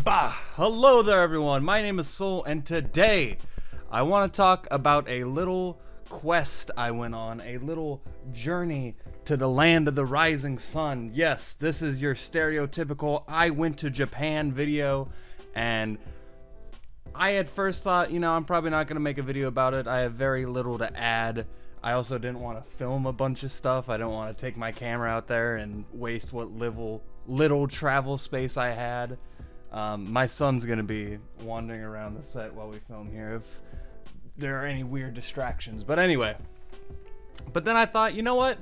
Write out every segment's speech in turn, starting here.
Hello there everyone, my name is Soul, and today I want to talk about a little quest I went on, a little journey to the land of the rising sun. Yes, this is your stereotypical I went to Japan video, and I at first thought, I'm probably not going to make a video about it. I have very little to add. I also didn't want to film a bunch of stuff. I don't want to take my camera out there and waste what little travel space I had. My son's gonna be wandering around the set while we film here if there are any weird distractions. But anyway, then I thought, you know what?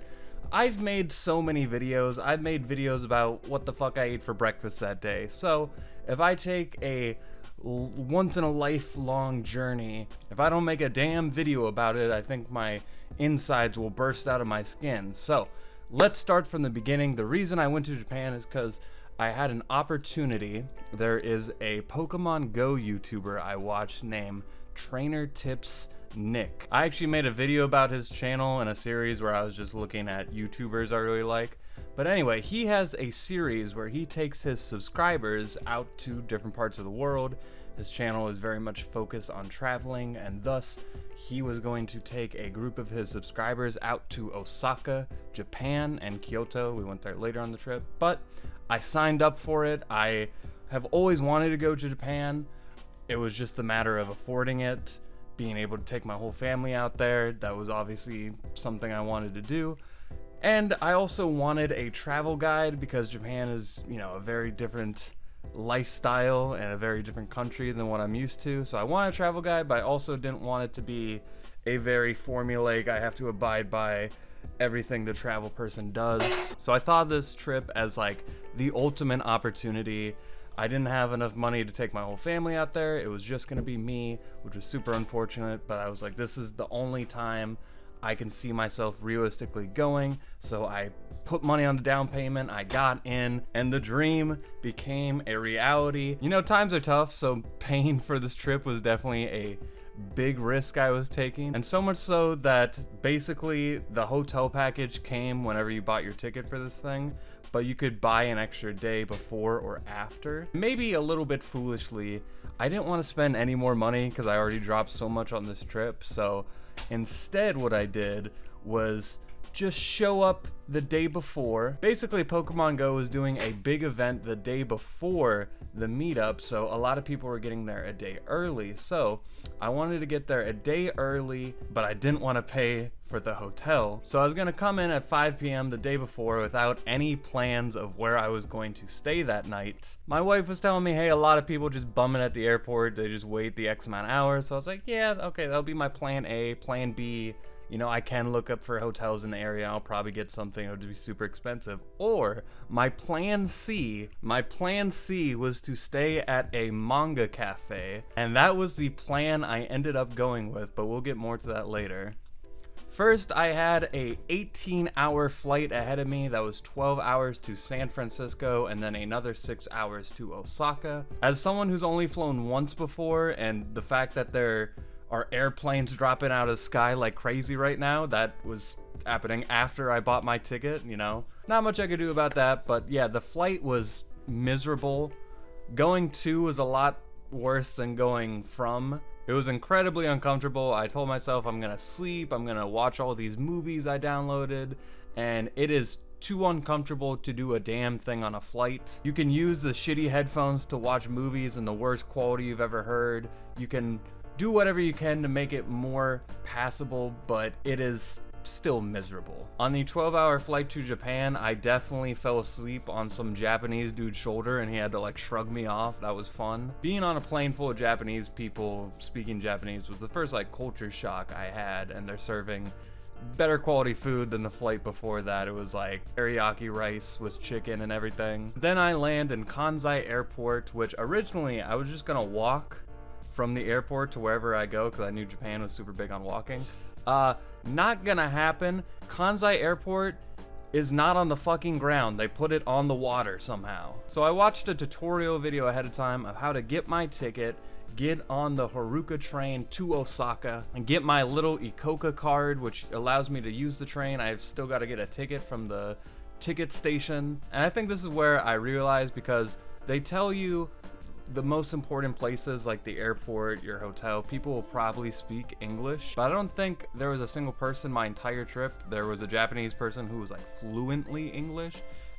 I've made so many videos. I've made videos about what the fuck I ate for breakfast that day. So if I take a once in a lifelong journey, if I don't make a damn video about it, I think my insides will burst out of my skin. So let's start from the beginning. The reason I went to Japan is because I had an opportunity. There is a Pokemon Go YouTuber I watched named Trainer Tips Nick. I actually made a video about his channel in a series where I was just looking at YouTubers I really like. But anyway, he has a series where he takes his subscribers out to different parts of the world. His channel is very much focused on traveling, and thus he was going to take a group of his subscribers out to Osaka, Japan, and Kyoto. We went there later on the trip, but I signed up for it. I have always wanted to go to Japan. It was just a matter of affording it, being able to take my whole family out there. That was obviously something I wanted to do. And I also wanted a travel guide because Japan is, a very different lifestyle and a very different country than what I'm used to. So I wanted a travel guide, but I also didn't want it to be a very formulaic, I have to abide by everything the travel person does. So I thought of this trip as like the ultimate opportunity. I didn't have enough money to take my whole family out there. It was just gonna be me, which was super unfortunate, but I was like, this is the only time I can see myself realistically going. So I put money on the down payment, I got in, and the dream became a reality. Times are tough, so paying for this trip was definitely a big risk I was taking, and so much so that basically the hotel package came whenever you bought your ticket for this thing, but you could buy an extra day before or after. Maybe a little bit foolishly, I didn't want to spend any more money because I already dropped so much on this trip, so instead what I did was just show up the day before. Basically, Pokemon Go was doing a big event the day before the meetup, so a lot of people were getting there a day early. So I wanted to get there a day early, but I didn't want to pay for the hotel. So I was going to come in at 5 p.m. the day before without any plans of where I was going to stay that night. My wife was telling me, hey, a lot of people just bumming at the airport. They just wait the X amount of hours. So I was like, yeah, okay, that'll be my plan A. Plan B, I can look up for hotels in the area. I'll probably get something that would be super expensive. Or my plan C was to stay at a manga cafe. And that was the plan I ended up going with, but we'll get more to that later. First, I had a 18-hour flight ahead of me that was 12 hours to San Francisco and then another 6 hours to Osaka. As someone who's only flown once before, and the fact that there are airplanes dropping out of the sky like crazy right now, that was happening after I bought my ticket, Not much I could do about that, but yeah, the flight was miserable. Going to was a lot worse than going from. It was incredibly uncomfortable. I told myself I'm gonna sleep, I'm gonna watch all these movies I downloaded, and it is too uncomfortable to do a damn thing on a flight. You can use the shitty headphones to watch movies in the worst quality you've ever heard. You can do whatever you can to make it more passable, but it is still miserable. On the 12-hour flight to Japan, I definitely fell asleep on some Japanese dude's shoulder and he had to shrug me off. That was fun. Being on a plane full of Japanese people speaking Japanese was the first culture shock I had, and they're serving better quality food than the flight before that. It was teriyaki rice with chicken and everything. Then I land in Kansai Airport, which originally I was just gonna walk from the airport to wherever I go because I knew Japan was super big on walking. Not gonna happen. Kansai Airport is not on the fucking ground. They put it on the water somehow. So I watched a tutorial video ahead of time of how to get my ticket, get on the Haruka train to Osaka, and get my little Ikoka card, which allows me to use the train. I've still got to get a ticket from the ticket station. And I think this is where I realized, because they tell you the most important places like the airport, your hotel, people will probably speak English. But I don't think there was a single person my entire trip. There was a Japanese person who was like fluently English.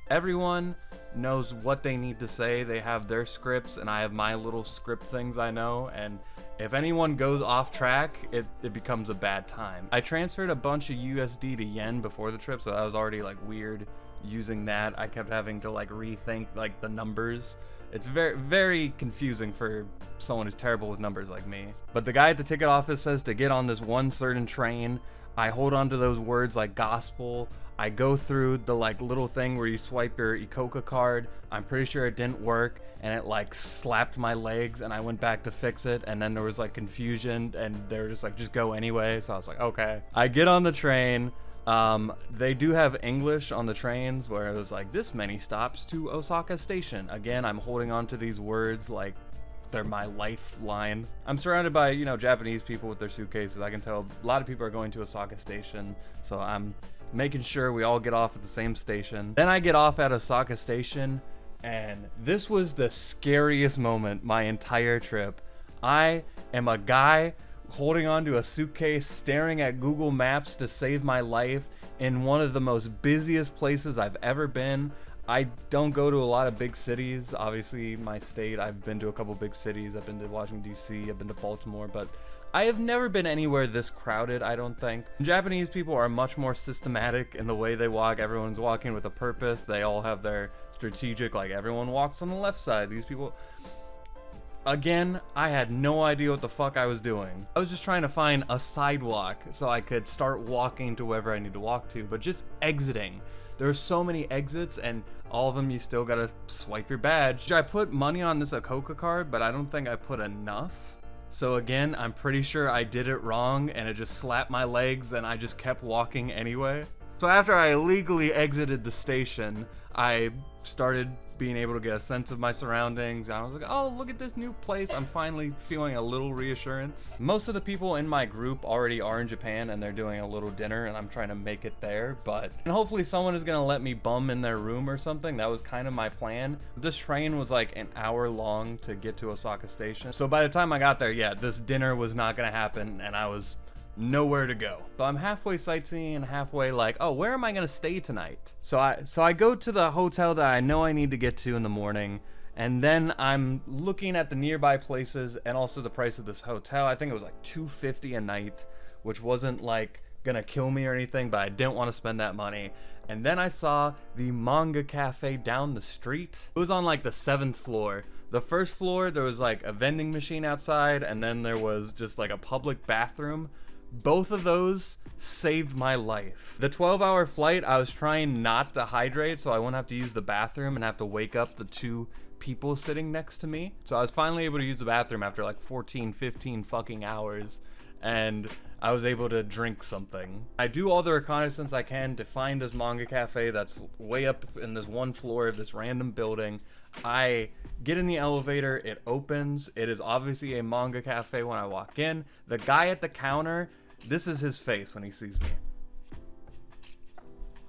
Everyone knows what they need to say. They have their scripts, and I have my little script things I know. And if anyone goes off track, it becomes a bad time. I transferred a bunch of USD to yen before the trip, so that was already like weird using that. I kept having to like rethink like the numbers. It's very, very confusing for someone who's terrible with numbers like me. But the guy at the ticket office says to get on this one certain train. I hold on to those words like gospel. I go through the like little thing where you swipe your Icoca card. I'm pretty sure it didn't work, and it like slapped my legs, and I went back to fix it, and then there was like confusion, and they were just like, just go anyway. So I was like, okay. I get on the train. They do have English on the trains where it was like this many stops to Osaka Station. Again, I'm holding on to these words like they're my lifeline. I'm surrounded by, you know, Japanese people with their suitcases. I can tell a lot of people are going to Osaka Station, so I'm making sure we all get off at the same station. Then I get off at Osaka Station, and this was the scariest moment my entire trip. I am a guy holding onto a suitcase, staring at Google Maps to save my life in one of the most busiest places I've ever been. I don't go to a lot of big cities. Obviously, my state, I've been to a couple big cities. I've been to Washington, D.C., I've been to Baltimore, but I have never been anywhere this crowded, I don't think. Japanese people are much more systematic in the way they walk. Everyone's walking with a purpose. They all have their strategic, like everyone walks on the left side. These people... Again, I had no idea what the fuck I was doing. I was just trying to find a sidewalk so I could start walking to wherever I need to walk to, but just exiting. There are so many exits, and all of them you still gotta swipe your badge. I put money on this Icoca card, but I don't think I put enough. So again, I'm pretty sure I did it wrong, and it just slapped my legs, and I just kept walking anyway. So after I illegally exited the station, I started being able to get a sense of my surroundings. I was like, oh, look at this new place. I'm finally feeling a little reassurance. Most of the people in my group already are in Japan, and they're doing a little dinner, and I'm trying to make it there. And hopefully someone is gonna let me bum in their room or something. That was kind of my plan. This train was like an hour long to get to Osaka Station. So by the time I got there, yeah, this dinner was not gonna happen, and I was nowhere to go. So I'm halfway sightseeing and halfway like, oh, where am I gonna stay tonight? So I go to the hotel that I know I need to get to in the morning, and then I'm looking at the nearby places and also the price of this hotel. I think it was like $250 a night, which wasn't like gonna kill me or anything, but I didn't want to spend that money. And then I saw the manga cafe down the street. It was on like the 7th floor. The first floor, there was like a vending machine outside, and then there was just like a public bathroom. Both of those saved my life. The 12-hour flight, I was trying not to hydrate so I wouldn't have to use the bathroom and have to wake up the two people sitting next to me. So I was finally able to use the bathroom after like 14, 15 fucking hours, and I was able to drink something. I do all the reconnaissance I can to find this manga cafe that's way up in this one floor of this random building. I get in the elevator, it opens. It is obviously a manga cafe when I walk in. The guy at the counter, this is his face when he sees me.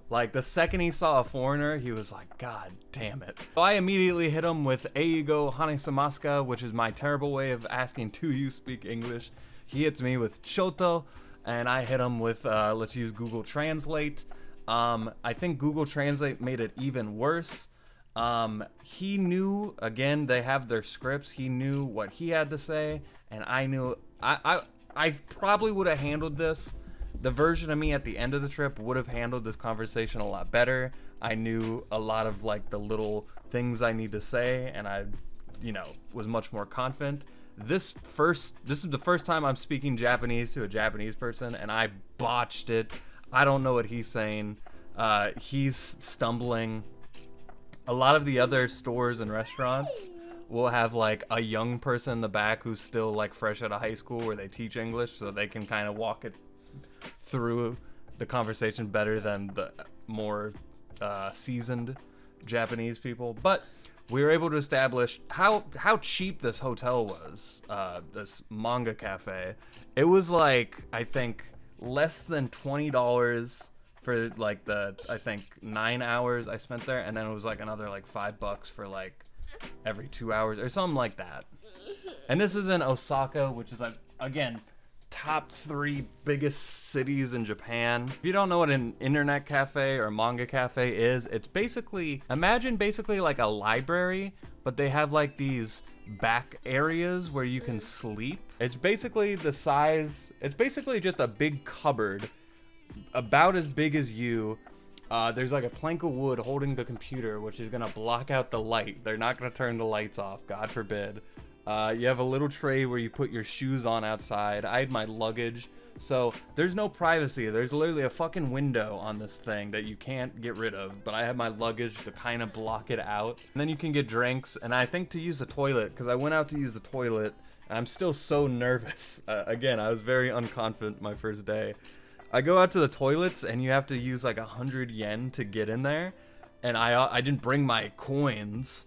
Like, the second he saw a foreigner, he was like, God damn it. So I immediately hit him with Eigo Hanesamaska, which is my terrible way of asking, do you speak English? He hits me with Choto, and I hit him with, let's use Google Translate. I think Google Translate made it even worse. He knew, again, they have their scripts. He knew what he had to say, and I knew, I probably would have handled this. The version of me at the end of the trip would have handled this conversation a lot better. I knew a lot of like the little things I need to say, and I, you know, was much more confident. This is the first time I'm speaking Japanese to a Japanese person, and I botched it. I don't know what he's saying. He's stumbling. A lot of the other stores and restaurants will have like a young person in the back who's still like fresh out of high school where they teach English, so they can kind of walk it through the conversation better than the more seasoned Japanese people. But we were able to establish how cheap this hotel was, this manga cafe. It was like, I think, less than $20 for like the, I think, 9 hours I spent there, and then it was like another like $5 for like every 2 hours or something like that. And this is in Osaka, which is, again, top 3 biggest cities in Japan. If you don't know what an internet cafe or manga cafe is, it's basically, imagine basically like a library, but they have like these back areas where you can sleep. It's basically the size, it's basically just a big cupboard about as big as you. There's like a plank of wood holding the computer, which is gonna block out the light. They're not gonna turn the lights off, God forbid. You have a little tray where you put your shoes on outside. I had my luggage, so there's no privacy. There's literally a fucking window on this thing that you can't get rid of, but I have my luggage to kind of block it out. And then you can get drinks, and I think to use the toilet, because I went out to use the toilet, and I'm still so nervous. Again, I was very unconfident my first day. I go out to the toilets, and you have to use like 100 yen to get in there, and I didn't bring my coins.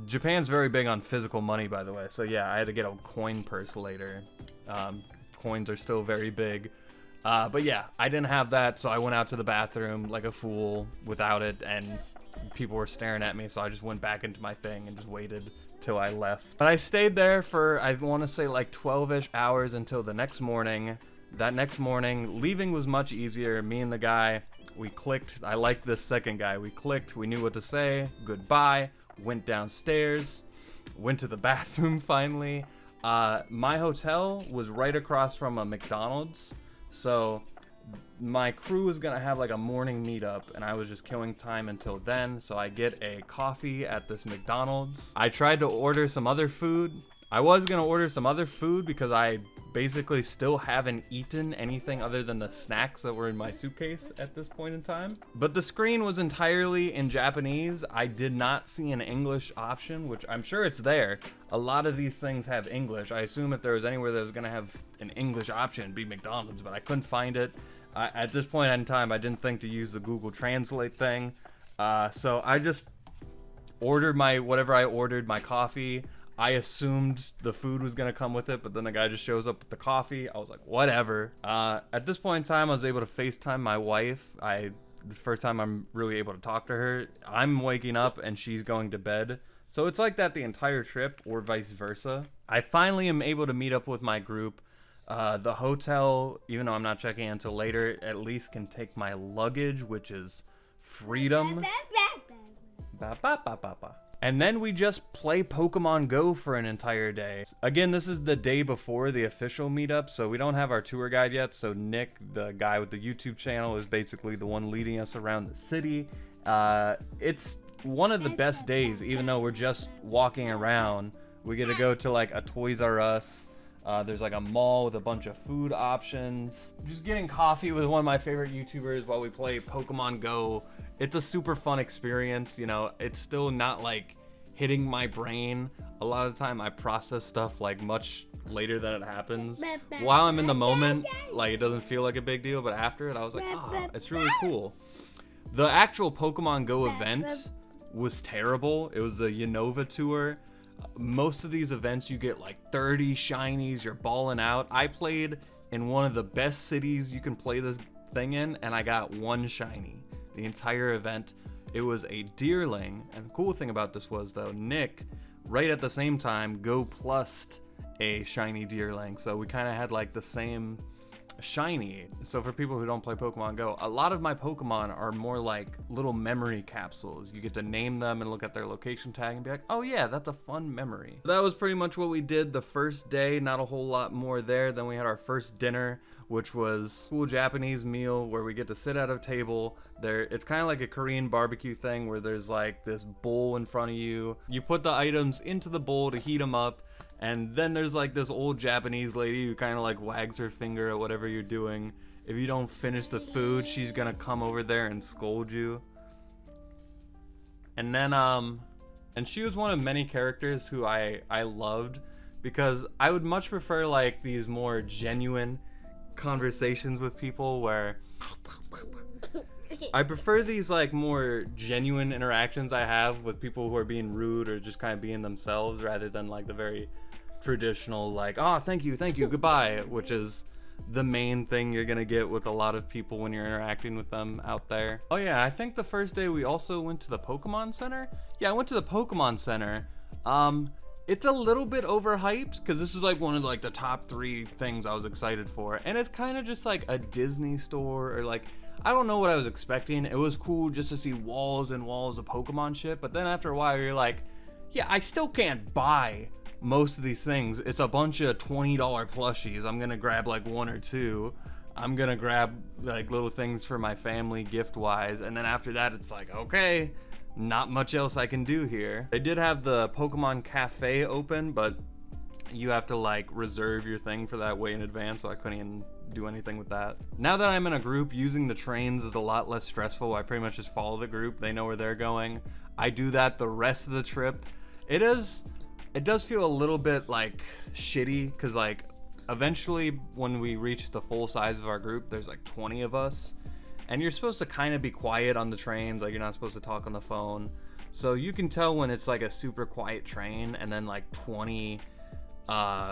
Japan's very big on physical money, by the way. So yeah, I had to get a coin purse later. Coins are still very big. But yeah, I didn't have that, so I went out to the bathroom like a fool without it, and people were staring at me, so I just went back into my thing and just waited till I left. But I stayed there for, I want to say like 12-ish hours until the next morning. That next morning, leaving was much easier. Me and the guy, we clicked. I liked this second guy. We clicked. We knew what to say. Goodbye. Went downstairs, went to the bathroom finally. My hotel was right across from a McDonald's, so my crew was gonna have like a morning meetup, and I was just killing time until then. So I get a coffee at this McDonald's. I tried to order some other food. I was gonna order some other food because I basically still haven't eaten anything other than the snacks that were in my suitcase at this point in time. But the screen was entirely in Japanese. I did not see an English option, which I'm sure it's there. A lot of these things have English. I assume if there was anywhere that was gonna have an English option, it'd be McDonald's, but I couldn't find it. At this point in time, I didn't think to use the Google Translate thing. So I just ordered whatever I ordered, my coffee. I assumed the food was going to come with it, but then the guy just shows up with the coffee. I was like, whatever. At this point in time, I was able to FaceTime my wife. The first time I'm really able to talk to her. I'm waking up and she's going to bed. So it's like that the entire trip, or vice versa. I finally am able to meet up with my group. The hotel, even though I'm not checking in until later, at least can take my luggage, which is freedom. Ba, ba, ba, ba, ba. And then we just play Pokemon Go for an entire day. Again, this is the day before the official meetup, so we don't have our tour guide yet. So Nick, the guy with the YouTube channel, is basically the one leading us around the city. It's one of the best days, even though we're just walking around. We get to go to like a Toys R Us. There's like a mall with a bunch of food options. Just getting coffee with one of my favorite YouTubers while we play Pokemon Go. It's a super fun experience, you know. It's still not like hitting my brain. A lot of the time I process stuff like much later than it happens. While I'm in the moment, like it doesn't feel like a big deal, but after it I was like, oh, it's really cool. The actual Pokemon Go event was terrible. It was the Unova tour. Most of these events you get like 30 shinies, you're balling out. I played in one of the best cities you can play this thing in, and I got one shiny the entire event. It was a Deerling, and the cool thing about this was though, Nick right at the same time Go plussed a shiny Deerling, so we kind of had like the same shiny. So for people who don't play Pokemon Go, a lot of my Pokemon are more like little memory capsules. You get to name them and look at their location tag and be like, oh yeah, that's a fun memory. That was pretty much what we did the first day. Not a whole lot more there. Then we had our first dinner, which was a cool Japanese meal where we get to sit at a table. It's kind of like a Korean barbecue thing where there's like this bowl in front of you. You put the items into the bowl to heat them up, and then there's like this old Japanese lady who kind of like wags her finger at whatever you're doing. If you don't finish the food, she's gonna come over there and scold you. And then and she was one of many characters who I loved, because I would much prefer like these more genuine conversations with people where I prefer these like more genuine interactions I have with people who are being rude or just kind of being themselves, rather than like the very traditional like, oh, thank you, goodbye, which is the main thing you're gonna get with a lot of people when you're interacting with them out there. Oh yeah, I think the first day we also went to the Pokemon Center. Yeah, I went to the Pokemon Center. It's a little bit overhyped because this was like one of like the top 3 things I was excited for, and it's kind of just like a Disney store, or like, I don't know what I was expecting. It was cool just to see walls and walls of Pokemon shit, but then after a while you're like, yeah, I still can't buy most of these things. It's a bunch of $20 plushies. I'm gonna grab like 1 or 2. I'm gonna grab like little things for my family gift wise, and then after that it's like, okay, not much else I can do here. They did have the Pokemon Cafe open, but you have to like reserve your thing for that way in advance, so I couldn't even do anything with that. Now that I'm in a group, using the trains is a lot less stressful. I pretty much just follow the group. They know where they're going. I do that the rest of the trip. It does feel a little bit like shitty, because like eventually when we reach the full size of our group, there's like 20 of us, and you're supposed to kind of be quiet on the trains. Like, you're not supposed to talk on the phone, so you can tell when it's like a super quiet train and then like 20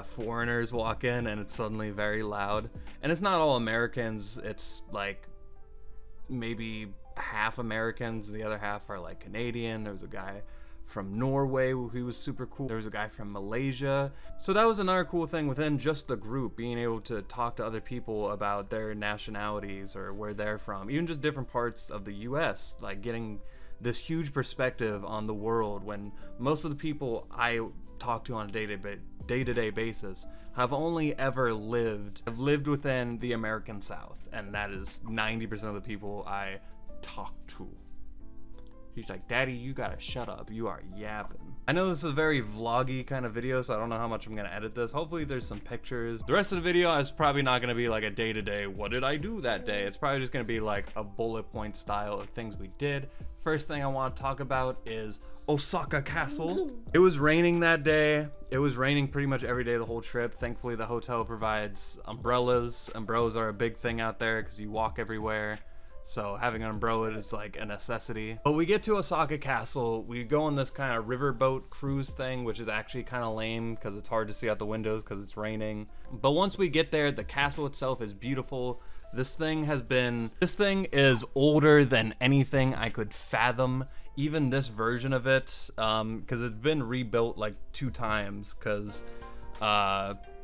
foreigners walk in and it's suddenly very loud. And it's not all Americans, it's like maybe half Americans, the other half are like Canadian. There was a guy from Norway who was super cool. There was a guy from Malaysia. So that was another cool thing within just the group, being able to talk to other people about their nationalities or where they're from, even just different parts of the US, like getting this huge perspective on the world, when most of the people I talk to on a day-to-day basis have only ever lived within the American South, and that is 90% of the people I talk to. He's like, Daddy, you gotta shut up. You are yapping. I know this is a very vloggy kind of video, so I don't know how much I'm gonna edit this. Hopefully there's some pictures. The rest of the video is probably not gonna be like a day-to-day, what did I do that day? It's probably just gonna be like a bullet point style of things we did. First thing I want to talk about is Osaka Castle. It was raining that day. It was raining pretty much every day the whole trip. Thankfully the hotel provides umbrellas. Umbrellas are a big thing out there because you walk everywhere. So having an umbrella is like a necessity. But we get to Osaka Castle. We go on this kind of riverboat cruise thing, which is actually kind of lame because it's hard to see out the windows because it's raining. But once we get there, the castle itself is beautiful. This thing is older than anything I could fathom. Even this version of it, because it's been rebuilt like 2 times because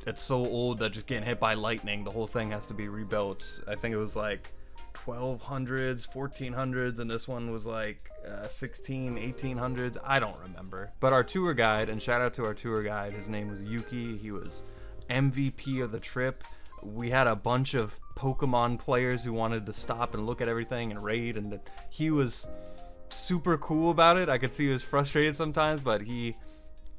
it's so old that just getting hit by lightning, the whole thing has to be rebuilt. I think it was like 1200s, 1400s, and this one was like 1800s. I don't remember. But our tour guide, and shout out to our tour guide, his name was Yuki. He was MVP of the trip. We had a bunch of Pokemon players who wanted to stop and look at everything and raid, and he was super cool about it. I could see he was frustrated sometimes, but he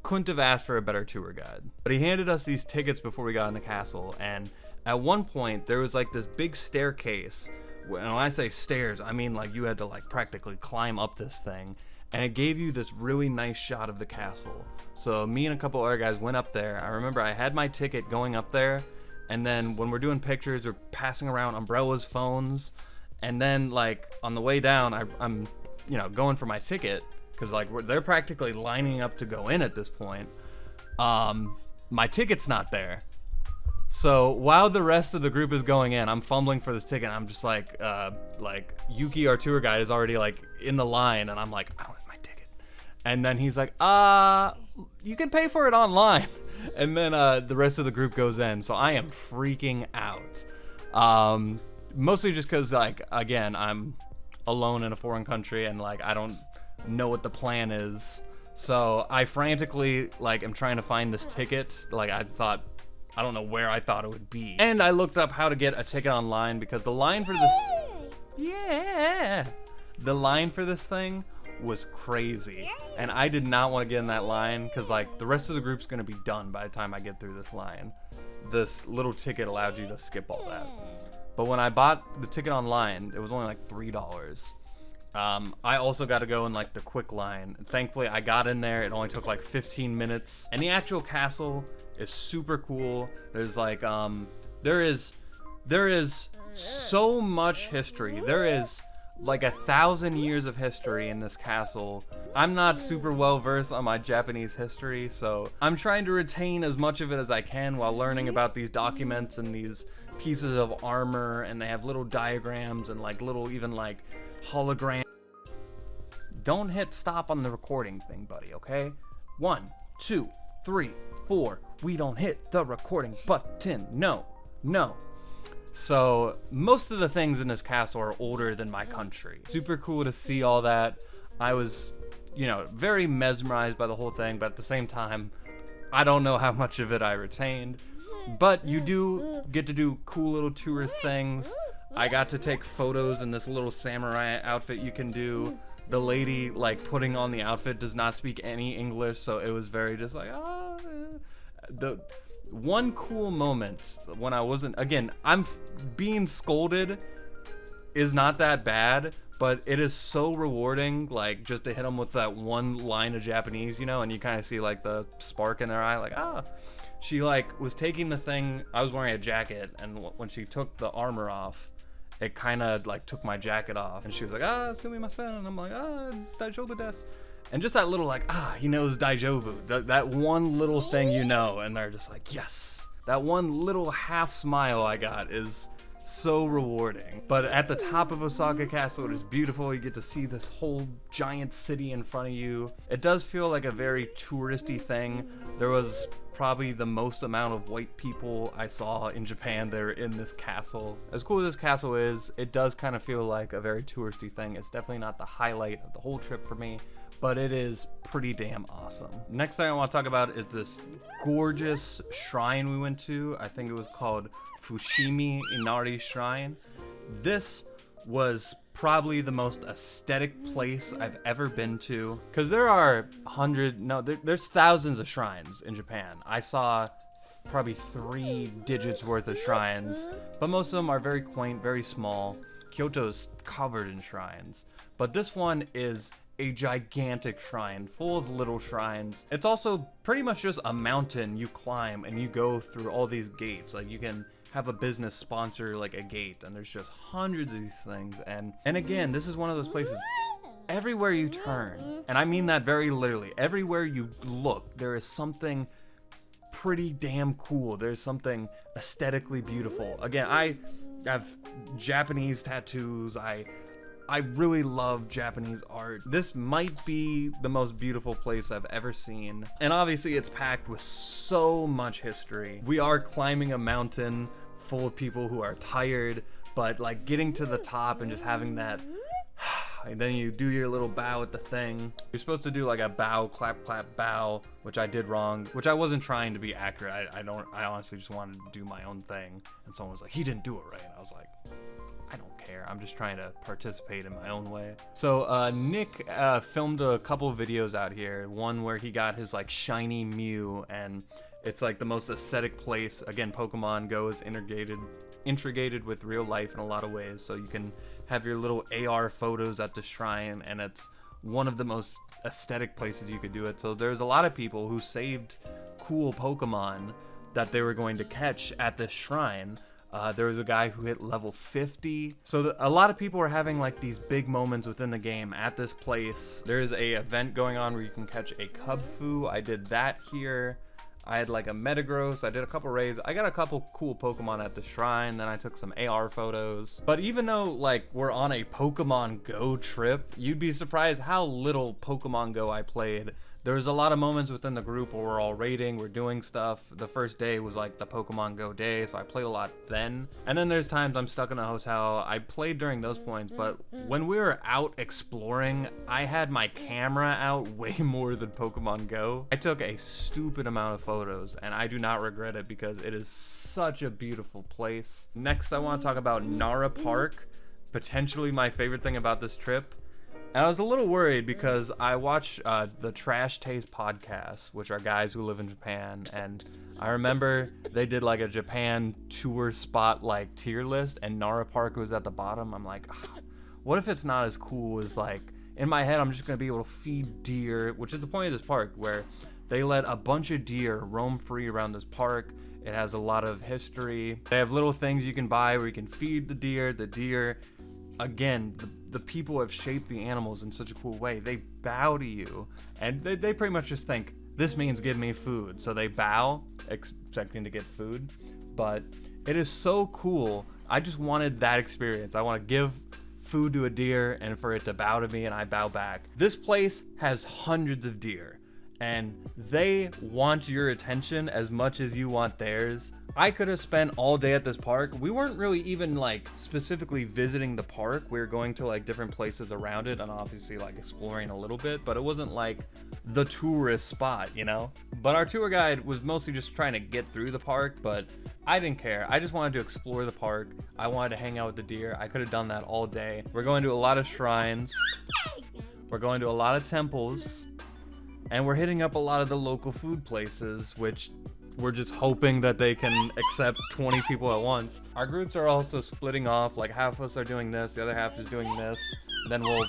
couldn't have asked for a better tour guide. But he handed us these tickets before we got in the castle, and at one point there was like this big staircase. When I say stairs, I mean like you had to like practically climb up this thing, and it gave you this really nice shot of the castle. So me and a couple other guys went up there. I remember I had my ticket going up there, and then when we're doing pictures, we're passing around umbrellas, phones, and then like on the way down, I'm going for my ticket because like they're practically lining up to go in at this point. My ticket's not there. So while the rest of the group is going in, I'm fumbling for this ticket. I'm just like Yuki, our tour guide, is already like in the line, and I'm like, I don't have my ticket. And then he's like, you can pay for it online. And then the rest of the group goes in. So I am freaking out. Mostly just because, like, again, I'm alone in a foreign country and like I don't know what the plan is. So I frantically like am trying to find this ticket. Like I don't know where I thought it would be. And I looked up how to get a ticket online because the line for this thing was crazy. And I did not want to get in that line because like the rest of the group's going to be done by the time I get through this line. This little ticket allowed you to skip all that. But when I bought the ticket online, it was only like $3. I also got to go in like the quick line. Thankfully I got in there. It only took like 15 minutes. And the actual castle is super cool. There's like there is so much history. There is like 1,000 years of history in this castle. I'm not super well versed on my Japanese history, so I'm trying to retain as much of it as I can while learning about these documents and these pieces of armor, and they have little diagrams and like little even like hologram. Don't hit stop on the recording thing, buddy, okay? 1, 2, 3, 4. We don't hit the recording button. No. So most of the things in this castle are older than my country. Super cool to see all that. I was, very mesmerized by the whole thing, but at the same time, I don't know how much of it I retained. But you do get to do cool little tourist things. I got to take photos in this little samurai outfit you can do. The lady, like, putting on the outfit does not speak any English, so it was very just like, The one cool moment when I wasn't, again, being scolded is not that bad, but it is so rewarding, like, just to hit them with that one line of Japanese, and you kind of see, like, the spark in their eye, like, She, like, was taking the thing, I was wearing a jacket, and when she took the armor off, it kind of, like, took my jacket off, and she was like, sumimasen, and I'm like, daijoubu desu. And just that little, like, he knows daijoubu, that one little thing, and they're just like, yes. That one little half smile I got is so rewarding. But at the top of Osaka Castle, it is beautiful. You get to see this whole giant city in front of you. It does feel like a very touristy thing. There was probably the most amount of white people I saw in Japan there in this castle. As cool as this castle is, it does kind of feel like a very touristy thing. It's definitely not the highlight of the whole trip for me, but it is pretty damn awesome. Next thing I want to talk about is this gorgeous shrine we went to. I think it was called Fushimi Inari Shrine. This was probably the most aesthetic place I've ever been to, because there are there's thousands of shrines in Japan. I saw probably 3 digits worth of shrines, but most of them are very quaint, very small. Kyoto's covered in shrines, but this one is a gigantic shrine full of little shrines. It's also pretty much just a mountain you climb and you go through all these gates. Like, you can have a business sponsor like a gate, and there's just hundreds of these things, and again, this is one of those places, everywhere you turn, and I mean that very literally, everywhere you look, there is something pretty damn cool. There's something aesthetically beautiful. Again, I have Japanese tattoos. I really love Japanese art. This might be the most beautiful place I've ever seen. And obviously it's packed with so much history. We are climbing a mountain full of people who are tired, but like getting to the top and just having that, and then you do your little bow at the thing. You're supposed to do like a bow, clap, clap, bow, which I did wrong, which I wasn't trying to be accurate. I honestly just wanted to do my own thing. And someone was like, he didn't do it right. And I was like, I don't care. I'm just trying to participate in my own way. So Nick filmed a couple of videos out here. One where he got his like shiny Mew, and it's like the most aesthetic place. Again, Pokemon Go is integrated with real life in a lot of ways. So you can have your little AR photos at the shrine, and it's one of the most aesthetic places you could do it. So there's a lot of people who saved cool Pokemon that they were going to catch at this shrine. There was a guy who hit level 50. So a lot of people are having like these big moments within the game at this place. There's a event going on where you can catch a Kubfu. I did that here. I had like a Metagross. I did a couple raids. I got a couple cool Pokemon at the shrine. Then I took some AR photos. But even though like we're on a Pokemon Go trip, you'd be surprised how little Pokemon Go I played. There was a lot of moments within the group where we're all raiding, we're doing stuff. The first day was like the Pokemon Go day, so I played a lot then. And then there's times I'm stuck in a hotel. I played during those points, but when we were out exploring, I had my camera out way more than Pokemon Go. I took a stupid amount of photos, and I do not regret it because it is such a beautiful place. Next, I want to talk about Nara Park, potentially my favorite thing about this trip. And I was a little worried because I watch the Trash Taste podcast, which are guys who live in Japan, and I remember they did like a Japan tour spot like tier list, and Nara Park was at the bottom. I'm like, what if it's not as cool as like, in my head I'm just gonna be able to feed deer, which is the point of this park, where they let a bunch of deer roam free around this park. It has a lot of history. They have little things you can buy where you can feed the deer. The deer, again, the people have shaped the animals in such a cool way. They bow to you, and they pretty much just think, this means give me food. So they bow, expecting to get food. But It is so cool. I just wanted that experience. I want to give food to a deer and for it to bow to me and I bow back. This place has hundreds of deer and they want your attention as much as you want theirs. I could have spent all day at this park. We weren't really even like specifically visiting the park. We were going to like different places around it and obviously like exploring a little bit, but it wasn't like the tourist spot, you know? But our tour guide was mostly just trying to get through the park, but I didn't care. I just wanted to explore the park. I wanted to hang out with the deer. I could have done that all day. We're going to a lot of shrines. We're going to a lot of temples. And we're hitting up a lot of the local food places, which we're just hoping that they can accept 20 people at once. Our groups are also splitting off, like half of us are doing this, the other half is doing this. Then we'll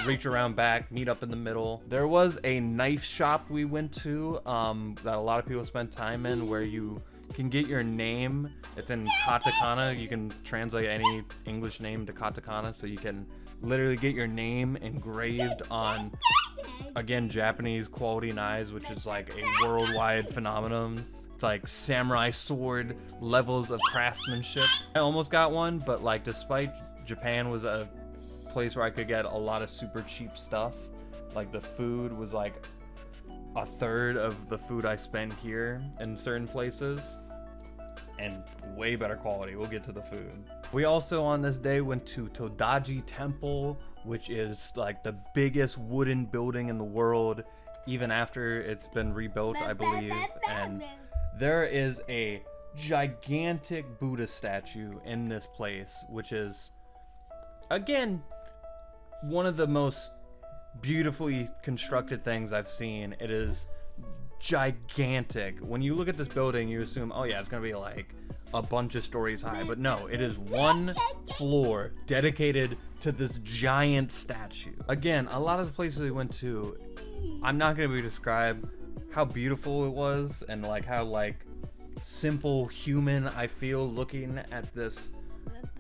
reach around back, meet up in the middle. There was a knife shop we went to that a lot of people spent time in where you can get your name. It's in katakana. You can translate any English name to katakana, so you can literally get your name engraved on, again, Japanese quality knives, which is like a worldwide phenomenon. It's like samurai sword levels of craftsmanship. I almost got one, but like despite Japan was a place where I could get a lot of super cheap stuff, like the food was like a third of the food I spend here in certain places, and way better quality. We'll get to the food. We also on this day went to Todaji Temple, which is like the biggest wooden building in the world, even after it's been rebuilt, I believe. And there is a gigantic Buddha statue in this place, which is, again, one of the most beautifully constructed things I've seen. It is gigantic. When you look at this building, you assume, oh yeah, it's gonna be like a bunch of stories high, but no, it is one floor dedicated to this giant statue. Again, a lot of the places we went to, I'm not gonna be able to describe how beautiful it was and like how like simple human I feel looking at this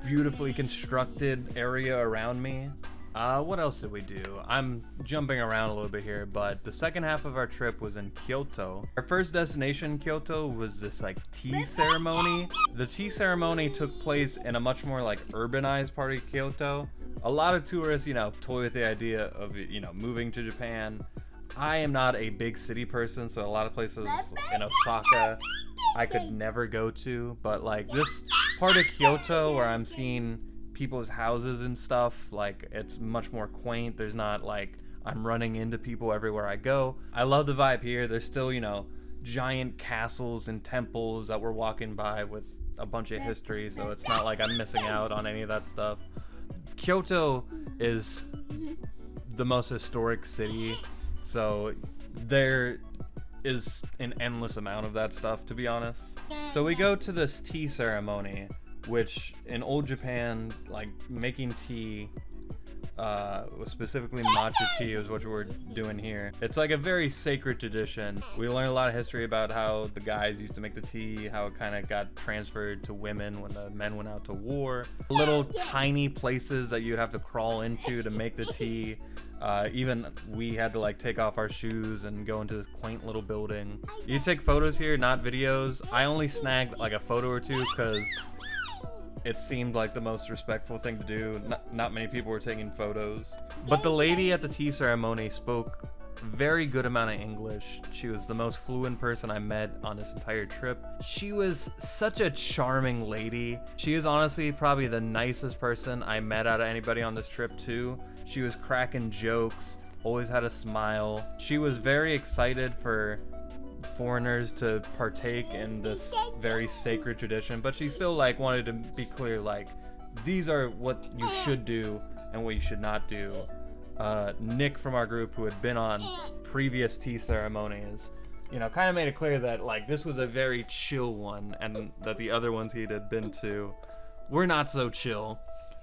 beautifully constructed area around me. What else did we do? I'm jumping around a little bit here, but the second half of our trip was in Kyoto. Our first destination in Kyoto was this like tea ceremony. The tea ceremony took place in a much more like urbanized part of Kyoto. A lot of tourists, you know, toy with the idea of, you know, moving to Japan. I am not a big city person, so a lot of places in Osaka I could never go to, but like this part of Kyoto where I'm seeing people's houses and stuff, like it's much more quaint. There's not like I'm running into people everywhere I go. I love the vibe here. There's still, you know, giant castles and temples that we're walking by with a bunch of history, so it's not like I'm missing out on any of that stuff. Kyoto is the most historic city, so there is an endless amount of that stuff, to be honest. So we go to this tea ceremony, which in old Japan, like making tea, specifically matcha tea is what we're doing here. It's like a very sacred tradition. We learn a lot of history about how the guys used to make the tea, how it kind of got transferred to women when the men went out to war. Little tiny places that you'd have to crawl into to make the tea. Even we had to like take off our shoes and go into this quaint little building. You take photos here, not videos. I only snagged like a photo or two because it seemed like the most respectful thing to do. Not many people were taking photos. But the lady at the tea ceremony spoke very good amount of English. She was the most fluent person I met on this entire trip. She was such a charming lady. She is honestly probably the nicest person I met out of anybody on this trip too. She was cracking jokes, always had a smile. She was very excited for foreigners to partake in this very sacred tradition, but she still like wanted to be clear, like these are what you should do and what you should not do. Nick from our group, who had been on previous tea ceremonies, you know, kind of made it clear that like this was a very chill one and that the other ones he had been to were not so chill,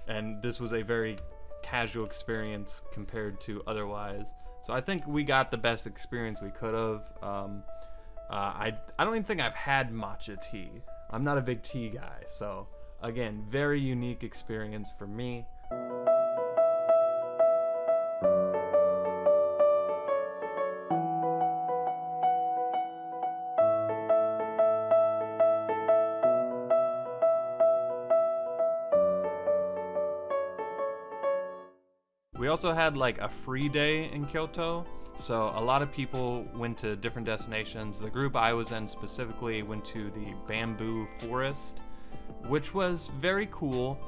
and this was a very casual experience compared to otherwise. So I think we got the best experience we could have. I don't even think I've had matcha tea. I'm not a big tea guy, so again, very unique experience for me. also had like a free day in Kyoto. So a lot of people went to different destinations. The group I was in specifically went to the bamboo forest, which was very cool.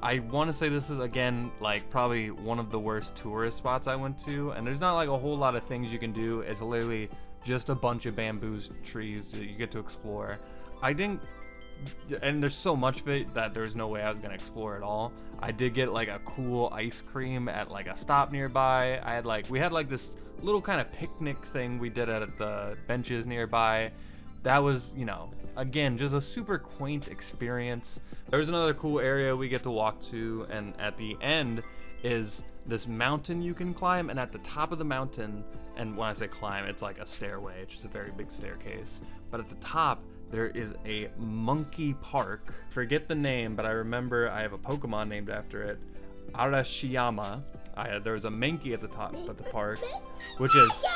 I want to say this is, again, like probably one of the worst tourist spots I went to, and there's not like a whole lot of things you can do. It's literally just a bunch of bamboo trees that you get to explore. I didn't, and there's so much of it that there's no way I was gonna explore it all. I did get like a cool ice cream at like a stop nearby. We had like this little kind of picnic thing we did at the benches nearby. That was, you know, again, just a super quaint experience. There's another cool area we get to walk to, and at the end is this mountain you can climb, and at the top of the mountain, and when I say climb, it's like a stairway, it's just a very big staircase, but at the top there is a monkey park. Forget the name, but I remember I have a Pokemon named after it, Arashiyama. There's a monkey at the top of the park, which is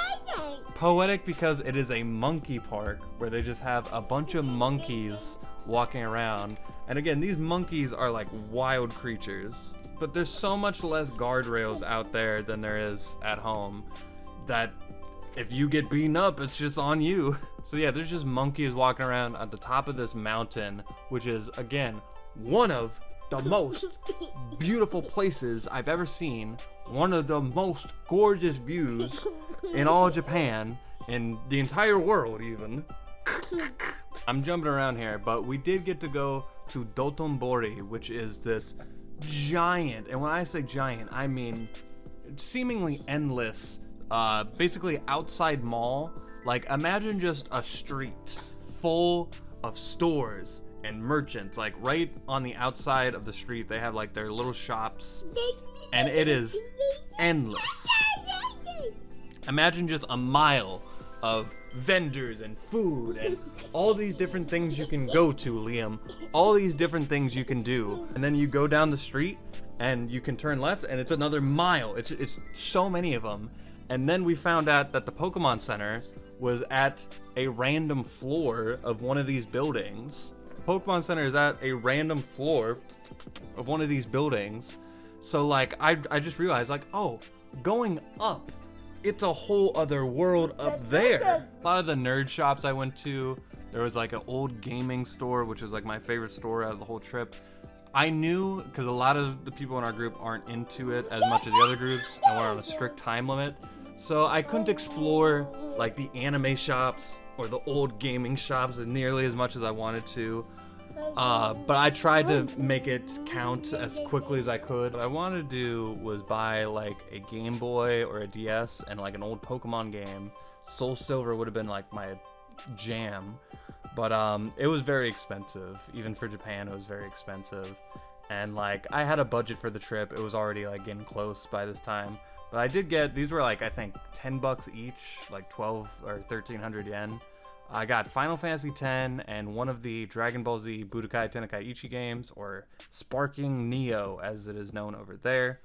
poetic because it is a monkey park where they just have a bunch of monkeys walking around. And again, these monkeys are like wild creatures, but there's so much less guardrails out there than there is at home that if you get beaten up, it's just on you. So yeah, there's just monkeys walking around at the top of this mountain, which is, again, one of the most beautiful places I've ever seen. One of the most gorgeous views in all Japan, in the entire world even. I'm jumping around here, but we did get to go to Dotonbori, which is this giant, and when I say giant, I mean seemingly endless, basically outside mall. Like, imagine just a street full of stores and merchants. Like, right on the outside of the street, they have like their little shops, and it is endless. Imagine just a mile of vendors and food and all these different things you can go to, Liam. All these different things you can do. And then you go down the street and you can turn left and it's another mile. It's so many of them. And then we found out that the Pokemon Center was at a random floor of one of these buildings. Pokemon Center is at a random floor of one of these buildings. So like, I just realized, like, oh, going up, it's a whole other world up there. A lot of the nerd shops I went to, there was like an old gaming store, which was like my favorite store out of the whole trip. I knew, because a lot of the people in our group aren't into it as much as the other groups, and we're on a strict time limit. So I couldn't explore like the anime shops or the old gaming shops nearly as much as I wanted to. But I tried to make it count as quickly as I could. What I wanted to do was buy like a Game Boy or a DS and like an old Pokemon game. Soul Silver would have been like my jam, but it was very expensive. Even for Japan, it was very expensive. And like, I had a budget for the trip. It was already like getting close by this time. But I did get, these were like, I think $10 each, like 12 or 1300 yen. I got Final Fantasy X and one of the Dragon Ball Z Budokai Tenkaichi games, or Sparking Neo as it is known over there.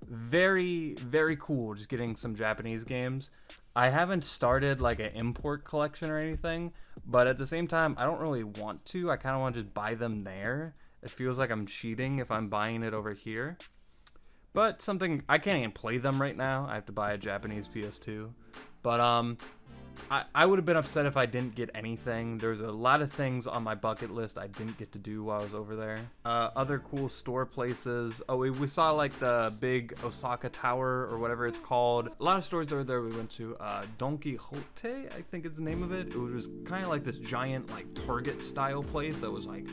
Very, very cool just getting some Japanese games. I haven't started like an import collection or anything, but at the same time, I don't really want to. I kind of want to just buy them there. It feels like I'm cheating if I'm buying it over here. But something, I can't even play them right now. I have to buy a Japanese PS2. But I would have been upset if I didn't get anything. There's a lot of things on my bucket list I didn't get to do while I was over there. Other cool store places. Oh, we saw like the big Osaka Tower or whatever it's called. A lot of stores over there we went to. Don Quixote, I think is the name of it. It was kind of like this giant like Target style place that was like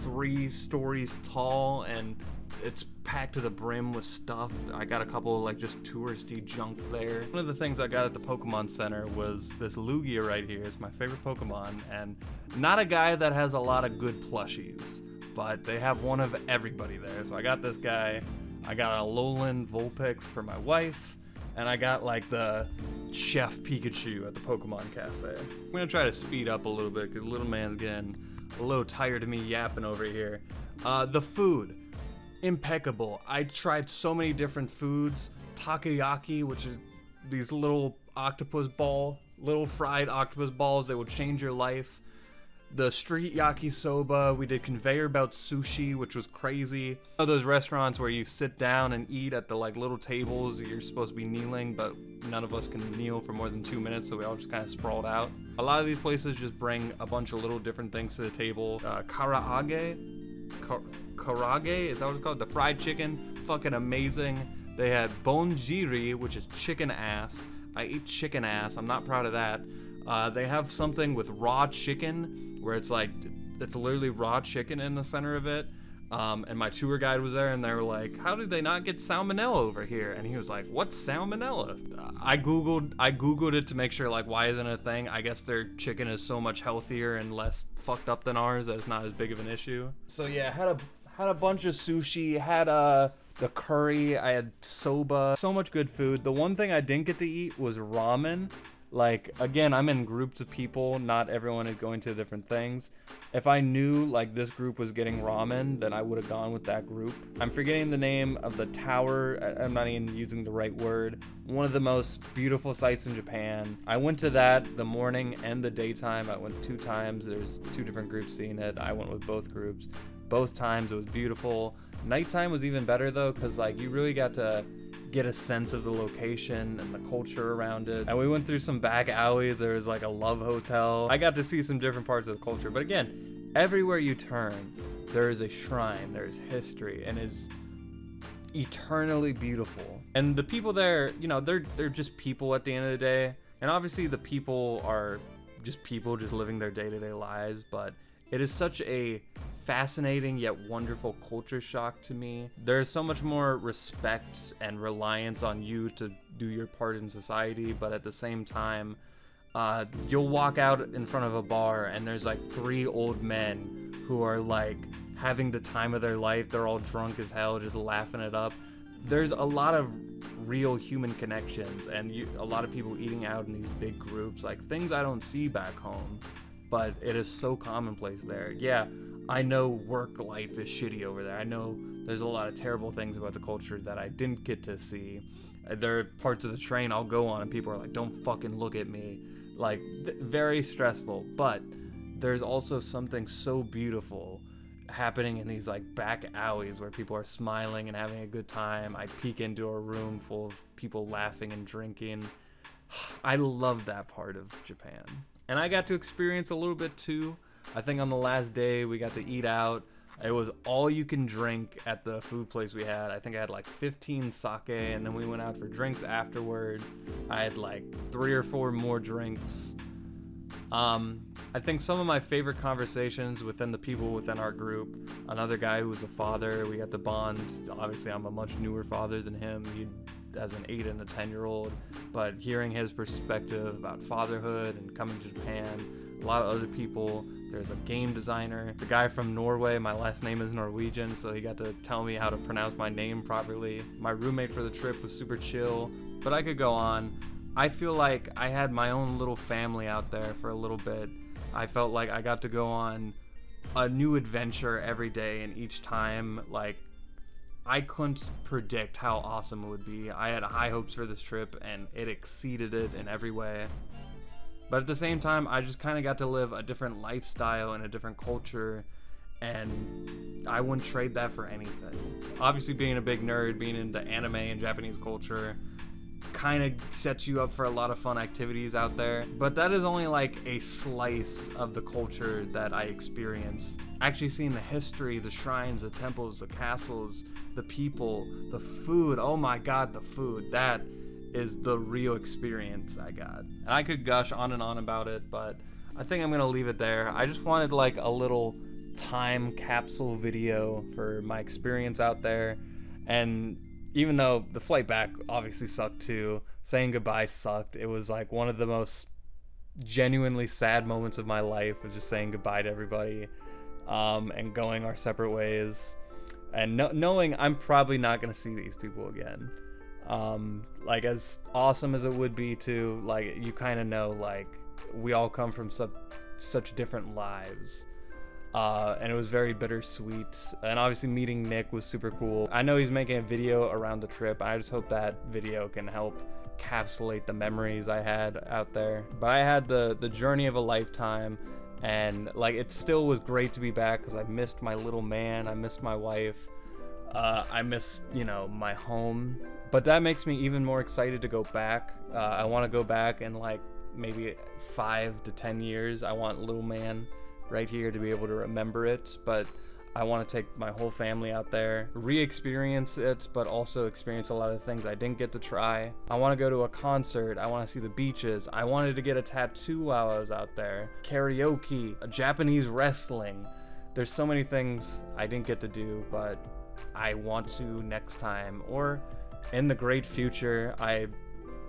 3 stories tall, and it's packed to the brim with stuff. I got a couple like just touristy junk there. One of the things I got at the Pokemon Center was this Lugia right here. It's my favorite Pokemon, and not a guy that has a lot of good plushies, but they have one of everybody there. So I got this guy. I got a Alolan Vulpix for my wife, and I got like the Chef Pikachu at the Pokemon Cafe. I'm gonna try to speed up a little bit because little man's getting a little tired of me yapping over here. The food, impeccable. I tried so many different foods. Takoyaki, which is these little octopus ball, little fried octopus balls that will change your life. the street yakisoba. We did conveyor belt sushi, which was crazy. You know those restaurants where you sit down and eat at the like little tables, you're supposed to be kneeling, but none of us can kneel for more than 2 minutes, so we all just kind of sprawled out. A lot of these places just bring a bunch of little different things to the table. Karaage, is that what it's called? The fried chicken, fucking amazing. They had bonjiri, which is chicken ass. I ate chicken ass, I'm not proud of that. They have something with raw chicken, where it's like, it's literally raw chicken in the center of it. And my tour guide was there, and they were like, how did they not get salmonella over here? And he was like, what's salmonella? I googled it to make sure, like, why isn't it a thing? I guess their chicken is so much healthier and less fucked up than ours that it's not as big of an issue. So yeah, had a bunch of sushi, had the curry, I had soba, so much good food. The one thing I didn't get to eat was ramen. Like, again, I'm in groups of people, not everyone is going to different things. If I knew like this group was getting ramen, then I would have gone with that group. I'm forgetting the name of the tower, I'm not even using the right word. One of the most beautiful sights in Japan. I went to that the morning and the daytime. I went 2 times. There's 2 different groups seeing it. I went with both groups. Both times it was beautiful. Nighttime was even better though, because like you really got to get a sense of the location and the culture around it. And we went through some back alleys. There was like a love hotel. I got to see some different parts of the culture. But again, everywhere you turn, there is a shrine, there's history, and it's eternally beautiful. And the people there, you know, they're just people at the end of the day. And obviously the people are just people just living their day-to-day lives, but it is such a fascinating yet wonderful culture shock to me. There's so much more respect and reliance on you to do your part in society, but at the same time, you'll walk out in front of a bar and there's like 3 old men who are like having the time of their life. They're all drunk as hell, just laughing it up. There's a lot of real human connections, and a lot of people eating out in these big groups, like things I don't see back home, but it is so commonplace there. Yeah, I know work life is shitty over there. I know there's a lot of terrible things about the culture that I didn't get to see. There are parts of the train I'll go on and people are like, don't fucking look at me. Like, very stressful. But there's also something so beautiful happening in these like back alleys where people are smiling and having a good time. I peek into a room full of people laughing and drinking. I love that part of Japan. And I got to experience a little bit too. I think on the last day we got to eat out. It was all you can drink at the food place we had. I think I had like 15 sake, and then we went out for drinks afterward. I had like 3 or 4 more drinks. I think some of my favorite conversations within the people within our group, another guy who was a father, we got to bond. Obviously I'm a much newer father than him. He as an 8 and a 10-year-old, but hearing his perspective about fatherhood and coming to Japan, a lot of other people. There's a game designer, the guy from Norway. My last name is Norwegian, so he got to tell me how to pronounce my name properly. My roommate for the trip was super chill, but I could go on. I feel like I had my own little family out there for a little bit. I felt like I got to go on a new adventure every day, and each time, like, I couldn't predict how awesome it would be. I had high hopes for this trip, and it exceeded it in every way. But at the same time, I just kind of got to live a different lifestyle and a different culture, and I wouldn't trade that for anything. Obviously, being a big nerd, being into anime and Japanese culture, kind of sets you up for a lot of fun activities out there. But that is only like a slice of the culture that I experienced. Actually seeing the history, the shrines, the temples, the castles, the people, the food. Oh my god, the food. That is the real experience I got. And I could gush on and on about it, but I think I'm gonna leave it there. I just wanted like a little time capsule video for my experience out there. And even though the flight back obviously sucked too, saying goodbye sucked. It was like one of the most genuinely sad moments of my life, was just saying goodbye to everybody, and going our separate ways, and knowing I'm probably not gonna see these people again. Like, as awesome as it would be to, like, you kind of know, like, we all come from such different lives, and it was very bittersweet. And obviously meeting Nick was super cool. I know he's making a video around the trip. I just hope that video can help encapsulate the memories I had out there. But I had the journey of a lifetime, And like, it still was great to be back because I missed my little man, I missed my wife, I missed, you know, my home. But that makes me even more excited to go back. I want to go back in like maybe 5 to 10 years. I want little man right here to be able to remember it. But I want to take my whole family out there, re-experience it, but also experience a lot of things I didn't get to try. I want to go to a concert. I want to see the beaches. I wanted to get a tattoo while I was out there. Karaoke, Japanese wrestling. There's so many things I didn't get to do, but I want to next time, or in the great future. I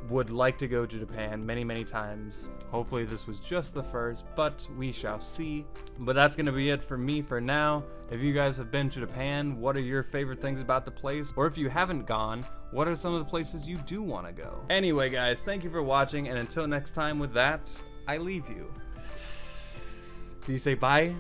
would like to go to Japan many, many times. Hopefully this was just the first, but we shall see. But that's gonna be it for me for now. If you guys have been to Japan, what are your favorite things about the place? Or if you haven't gone, what are some of the places you do want to go? Anyway guys, thank you for watching, and until next time, with that, I leave you. Do you say bye?